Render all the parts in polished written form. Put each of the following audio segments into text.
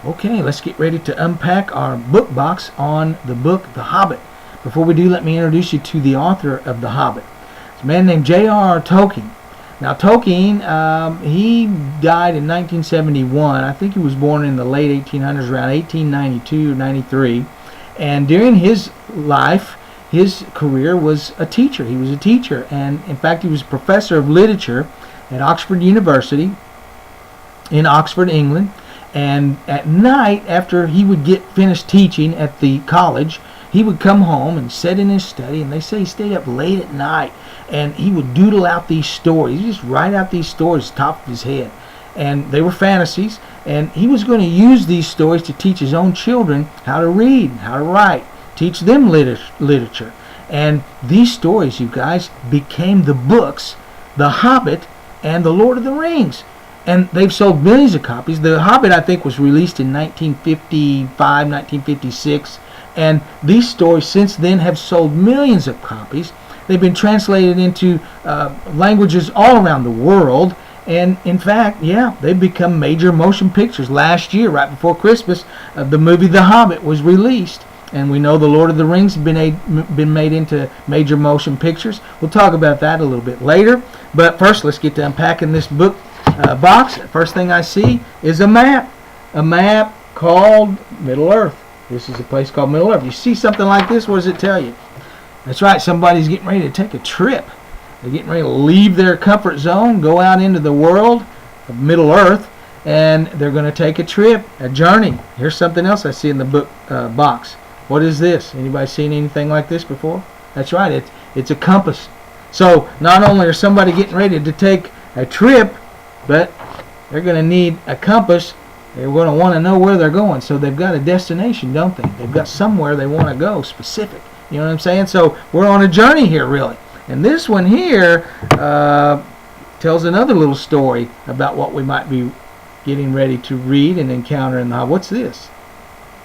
Okay, let's get ready to unpack our book box on the book The Hobbit. Before we do, let me introduce you to the author of The Hobbit. It's a man named J.R.R. Tolkien. Now, Tolkien, he died in 1971. I think he was born in the late 1800s, around 1892 or 93. And during his life, his career was a teacher. He was a teacher, and in fact, he was a professor of literature at Oxford University in Oxford, England. And at night, after he would get finished teaching at the college, he would come home and sit in his study, and they say he stayed up late at night, and he would doodle out these stories. He'd just write out these stories top of his head. And they were fantasies, and he was going to use these stories to teach his own children how to read, how to write, teach them literature. And these stories, you guys, became the books, The Hobbit and The Lord of the Rings. And they've sold millions of copies. The Hobbit, I think, was released in 1955, 1956. And these stories since then have sold millions of copies. They've been translated into languages all around the world. And in fact, yeah, they've become major motion pictures. Last year, right before Christmas, the movie The Hobbit was released. And we know The Lord of the Rings has been made into major motion pictures. We'll talk about that a little bit later. But first, let's get to unpacking this book box. First thing I see is a map. A map called Middle Earth. This is a place called Middle Earth. You see something like this, what does it tell you? That's right, somebody's getting ready to take a trip. They're getting ready to leave their comfort zone, go out into the world of Middle Earth, and they're going to take a trip, a journey. Here's something else I see in the book box. What is this? Anybody seen anything like this before? That's right, it's a compass. So not only are somebody getting ready to take a trip, but they're going to need a compass. They're going to want to know where they're going. So they've got a destination, don't they? They've got somewhere they want to go, specific. You know what I'm saying? So we're on a journey here, really. And this one here tells another little story about what we might be getting ready to read and encounter in the Hobbit. What's this?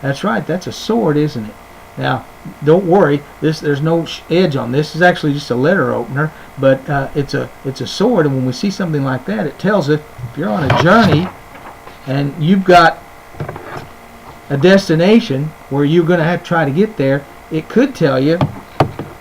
That's right, that's a sword, isn't it? Now, don't worry, there's no edge on this. It's actually just a letter opener, but it's a sword, and when we see something like that, it tells us if you're on a journey and you've got a destination where you're going to have to try to get there, it could tell you,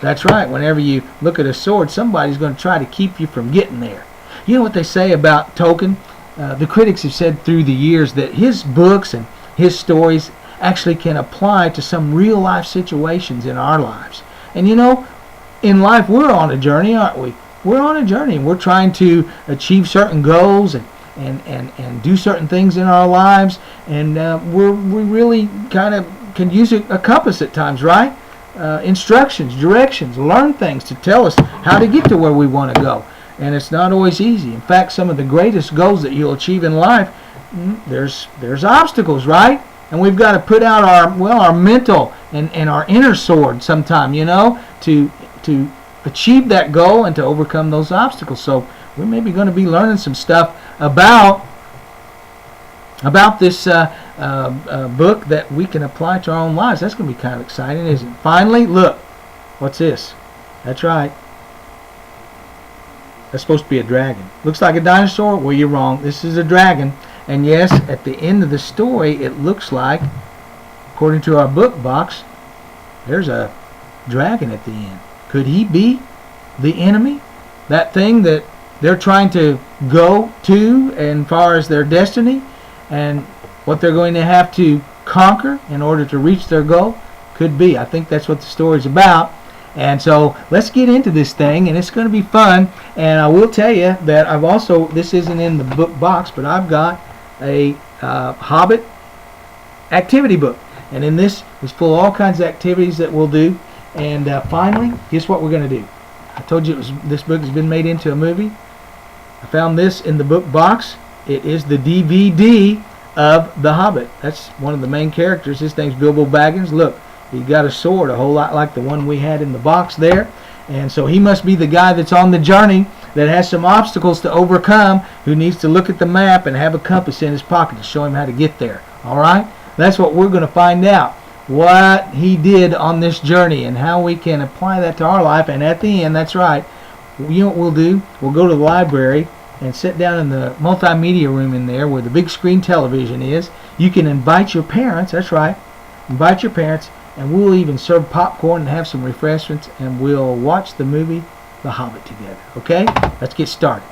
that's right, whenever you look at a sword, somebody's going to try to keep you from getting there. You know what they say about Tolkien? The critics have said through the years that his books and his stories actually can apply to some real life situations in our lives. And you know, in life we're on a journey, aren't we? We're on a journey, and we're trying to achieve certain goals and do certain things in our lives, and we really kind of can use a compass at times, right? Instructions, directions, learn things to tell us how to get to where we want to go. And it's not always easy. In fact, some of the greatest goals that you'll achieve in life, there's obstacles, right? And we've got to put out our mental and our inner sword sometime, you know, to achieve that goal and to overcome those obstacles. So we're maybe going to be learning some stuff about this book that we can apply to our own lives. That's going to be kind of exciting, isn't it? Finally, look, what's this? That's right. That's supposed to be a dragon. Looks like a dinosaur? Well, you're wrong. This is a dragon. And yes, at the end of the story, it looks like, according to our book box, there's a dragon at the end. Could he be the enemy? That thing that they're trying to go to as far as their destiny and what they're going to have to conquer in order to reach their goal? Could be. I think that's what the story's about. And so let's get into this thing, and it's going to be fun. And I will tell you that I've also, this isn't in the book box, but I've got a Hobbit activity book. And in this is full of all kinds of activities that we'll do. And finally, guess what we're going to do? I told you this book has been made into a movie. I found this in the book box. It is the DVD of The Hobbit. That's one of the main characters. His name's Bilbo Baggins. Look, he's got a sword a whole lot like the one we had in the box there. And so he must be the guy that's on the journey that has some obstacles to overcome, who needs to look at the map and have a compass in his pocket to show him how to get there. All right? That's what we're going to find out, what he did on this journey and how we can apply that to our life. And at the end, that's right, you know what we'll do? We'll go to the library and sit down in the multimedia room in there where the big screen television is. You can invite your parents. That's right. Invite your parents, and we'll even serve popcorn and have some refreshments, and we'll watch the movie The Hobbit together. Okay? Let's get started.